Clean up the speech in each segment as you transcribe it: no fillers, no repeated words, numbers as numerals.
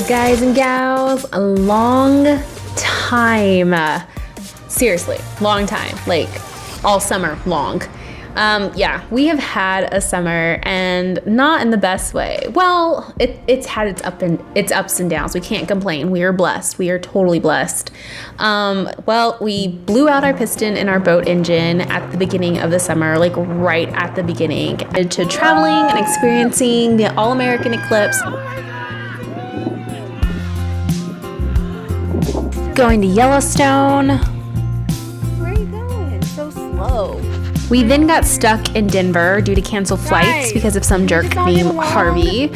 guys and gals, a long time. Seriously, long time, like all summer long. Yeah, we have had a summer, and not in the best way. Well, it's had its ups and downs. We can't complain. We are blessed. We are totally blessed. Well, we blew out our piston in our boat engine at the beginning of the summer, like right at the beginning. To traveling and experiencing the all-American eclipse. Going to Yellowstone. Where are you going? So slow. We then got stuck in Denver due to canceled flights because of some jerk named Harvey.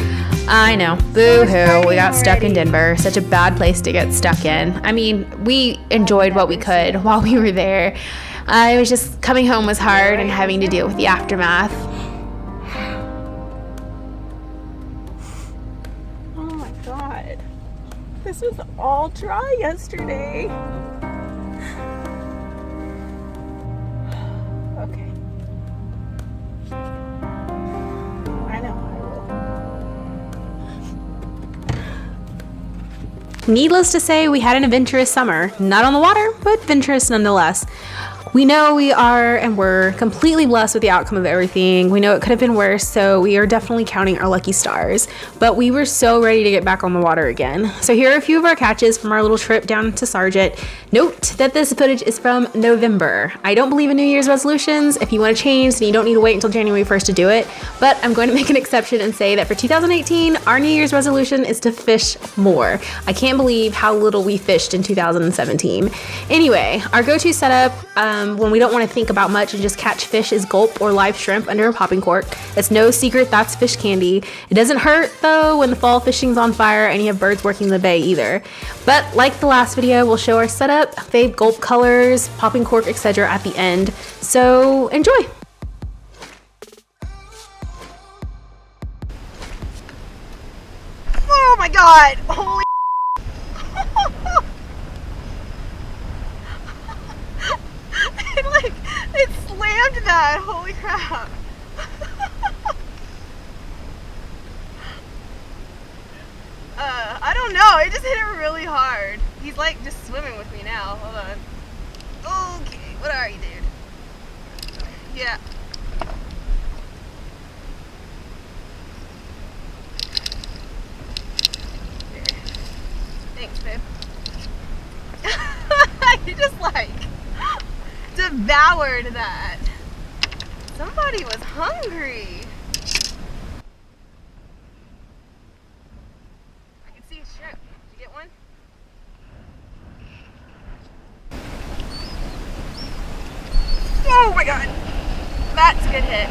I know, boo-hoo, we got stuck in Denver. Such a bad place to get stuck in. I mean, we enjoyed what we could while we were there. It was just coming home was hard and having to deal with the aftermath. Oh my god. This was all dry yesterday. Okay. I know I will. Needless to say, we had an adventurous summer. Not on the water, but adventurous nonetheless. We know we are and we're completely blessed with the outcome of everything. We know it could have been worse, so we are definitely counting our lucky stars. But we were so ready to get back on the water again. So here are a few of our catches from our little trip down to Sargent. Note that this footage is from November. I don't believe in New Year's resolutions. If you want to change, then you don't need to wait until January 1st to do it. But I'm going to make an exception and say that for 2018, our New Year's resolution is to fish more. I can't believe how little we fished in 2017. Anyway, our go-to setup, when we don't want to think about much and just catch fish is gulp or live shrimp under a popping cork. It's no secret that's fish candy. It doesn't hurt though when the fall fishing's on fire and you have birds working the bay either. But like the last video, we'll show our setup, fave gulp colors, popping cork, etc. at the end. So enjoy. Oh my god! Holy it slammed that! Holy crap! I don't know, it just hit it really hard. He's like just swimming with me now. Hold on. Okay, what are you, dude? Yeah. Here. Thanks, babe. You just like devoured that. Somebody was hungry. I can see a shrimp. Did you get one? Oh my god. That's a good hit.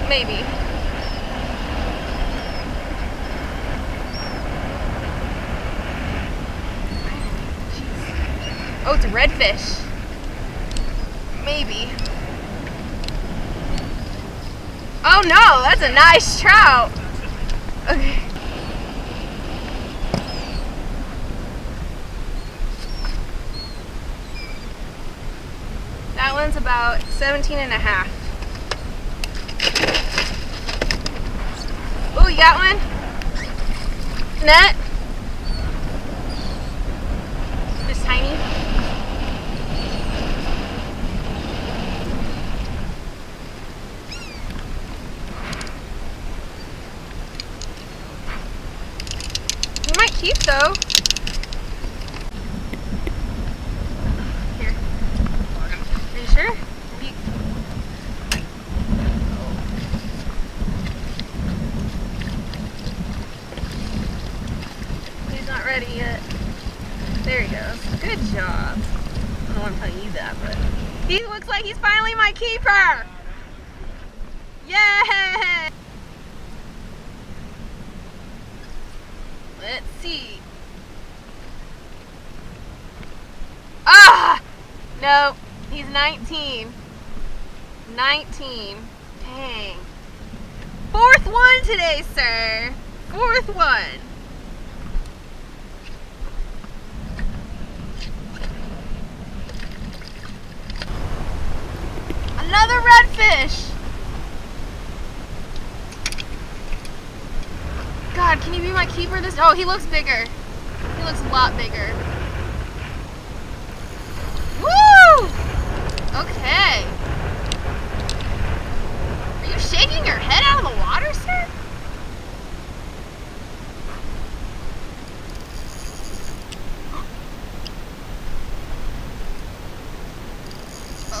Maybe. Oh, it's a redfish. Maybe. Oh no, that's a nice trout. Okay. That one's about 17 and a half. Oh, you got one? Net? Just tiny? Keep though. Here. Are you sure? He's not ready yet. There he goes. Good job. I don't know why I'm telling you that, but he looks like he's finally my keeper. Yay! Let's see. Ah! No, he's 19. 19. Dang. Fourth one today, sir. Fourth one. Another redfish. my keeper this? Oh, he looks bigger. He looks a lot bigger. Woo! Okay. Are you shaking your head out of the water, sir?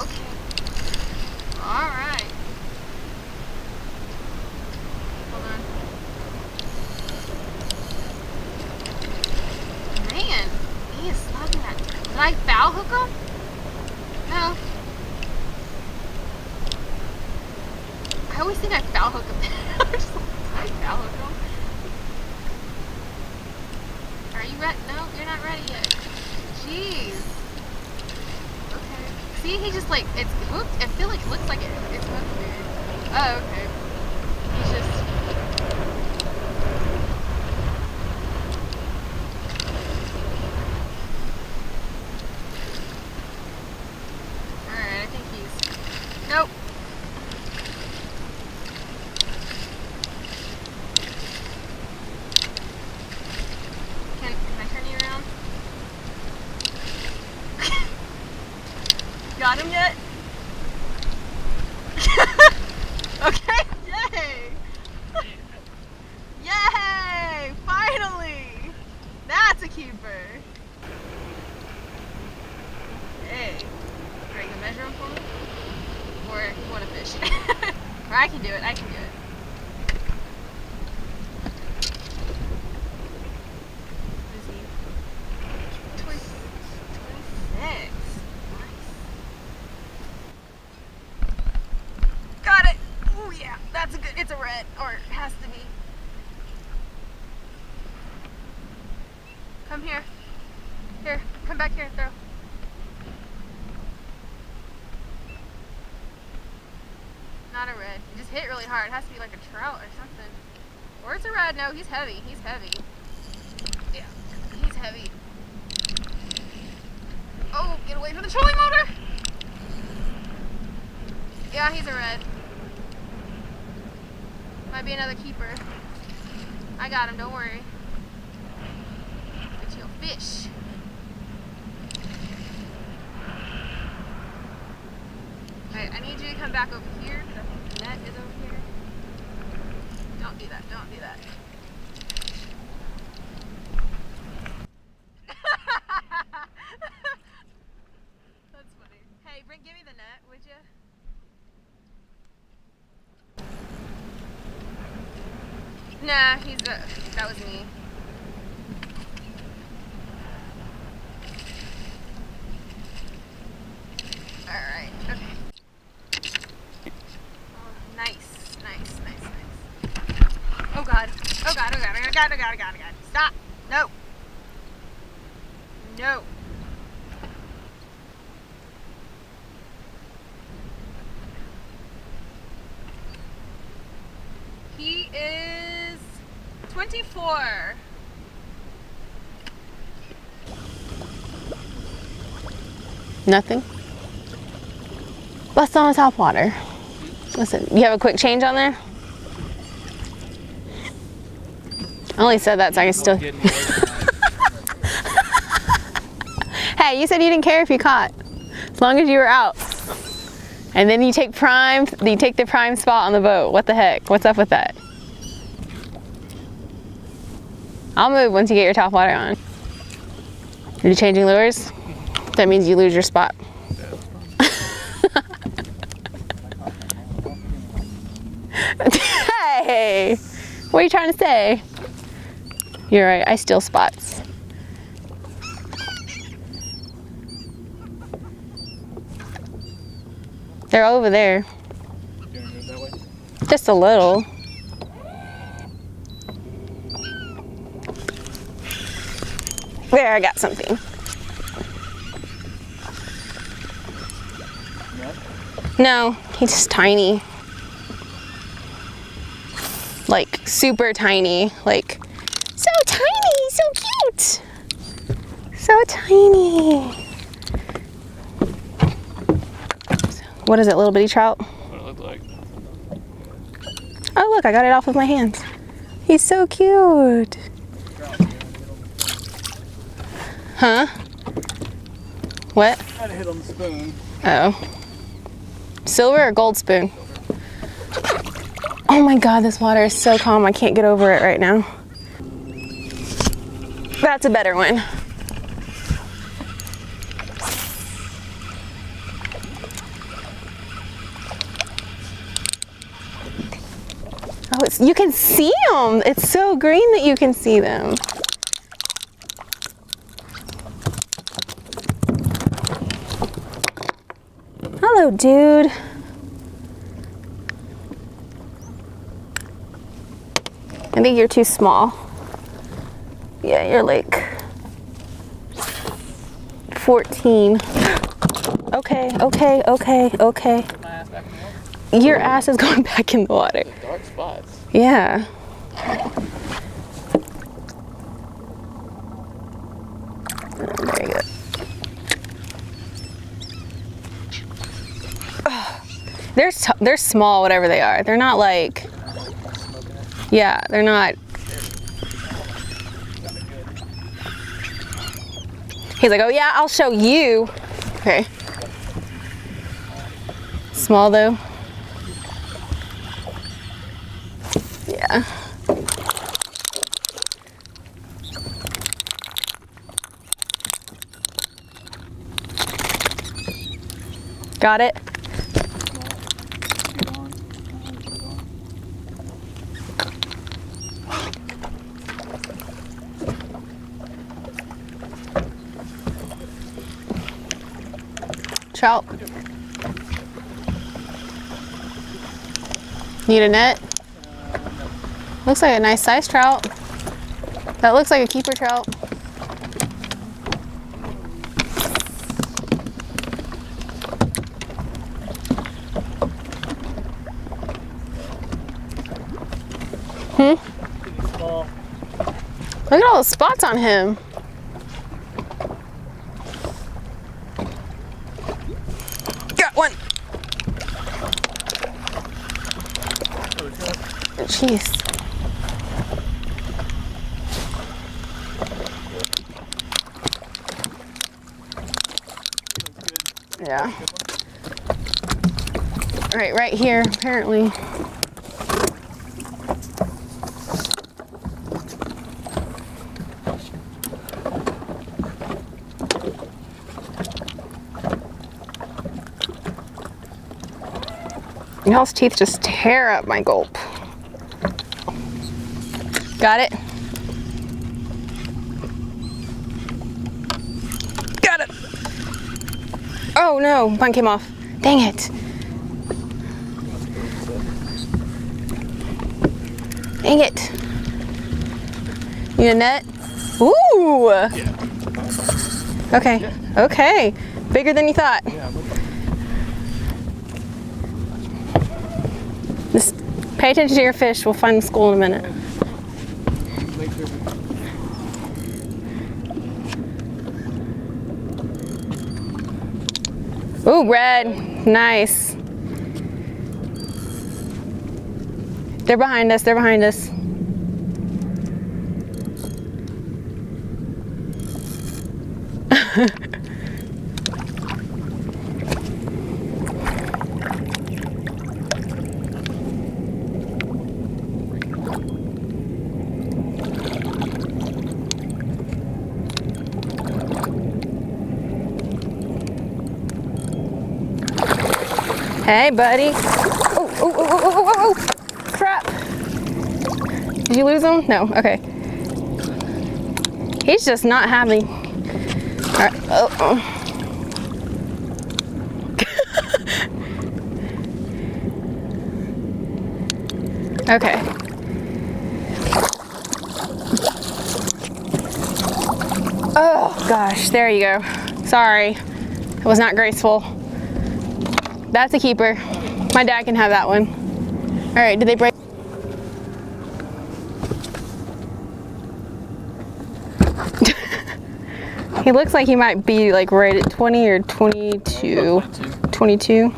Okay. All right. Hold on. Man, he is slugging that. Did I foul hook him? No. I always think I foul hook him. I just like, foul hook him. Are you ready? No, you're not ready yet. Jeez. Okay. See, he just like, it's hooked. I feel like it looks like it's hooked weird. Oh, okay. He's just. Alright, I think he's. Nope. Can I turn you around? Got him yet? Okay, yay! Yay! Finally! That's a keeper! Hey, are you gonna measure him for me? Or you want to fish? Or I can do it, I can do it. What is he? 26. Got it! Oh yeah, that's a good, it's a red, or it has to be. Come here. Here, come back here and throw. Not a red. It just hit really hard. It has to be like a trout or something. Or it's a red. No, he's heavy. He's heavy. Yeah, he's heavy. Oh, get away from the trolling motor! Yeah, he's a red. Might be another keeper. I got him, don't worry. But you'll fish. Alright, I need you to come back over here because I think the net is over here. Don't do that, don't do that. That's funny. Hey, give me the net, would you? Nah, that was me. Alright, okay. Oh, nice. Oh god. Oh god. Stop! No! No! He is 24. Nothing. Bust on the top water. Listen, you have a quick change on there? I only said that so I can still. Hey, you said you didn't care if you caught, as long as you were out. And then you take the prime spot on the boat. What the heck? What's up with that? I'll move once you get your top water on. Are you changing lures? That means you lose your spot. Hey, what are you trying to say? You're right, I steal spots. They're over there. You want to move that way? Just a little. There, I got something. No, he's just tiny. Like super tiny, like so tiny, so cute. So tiny. What is it, little bitty trout? What it look like? Oh look, I got it off with my hands. He's so cute. Huh? What? I had a hit on the spoon. Oh. Silver or gold spoon? Oh my God, this water is so calm. I can't get over it right now. That's a better one. Oh, you can see them. It's so green that you can see them. Hello, dude. I think you're too small. Yeah, you're like 14. Okay. My ass back in the water. Your ass is going back in the water. There's dark spots. Yeah. Very good. They're small, whatever they are. They're not like, yeah, they're not. He's like, oh yeah, I'll show you. Okay. Small though. Yeah. Got it? Trout. Need a net? Looks like a nice size trout. That looks like a keeper trout. Look at all the spots on him. Got one. Jeez. Yeah. Right here, apparently. Y'all's teeth just tear up my gulp. Got it? Got it! Oh no, mine came off. Dang it. Dang it. Need a net? Ooh! Yeah. Okay, Yeah. Okay. Bigger than you thought. Yeah, Just pay attention to your fish. We'll find the school in a minute. make sure Ooh, red. Nice. They're behind us. They're behind us. Hey, buddy. Oh, crap. Did you lose him? No, okay. He's just not having. All right. Oh. Okay. Oh, gosh. There you go. Sorry. It was not graceful. That's a keeper. My dad can have that one. All right, did they break? He looks like he might be like right at 20 or 22. 22.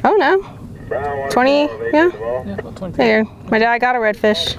Oh no. 20, yeah? Yeah, about 20. There. My dad got a redfish.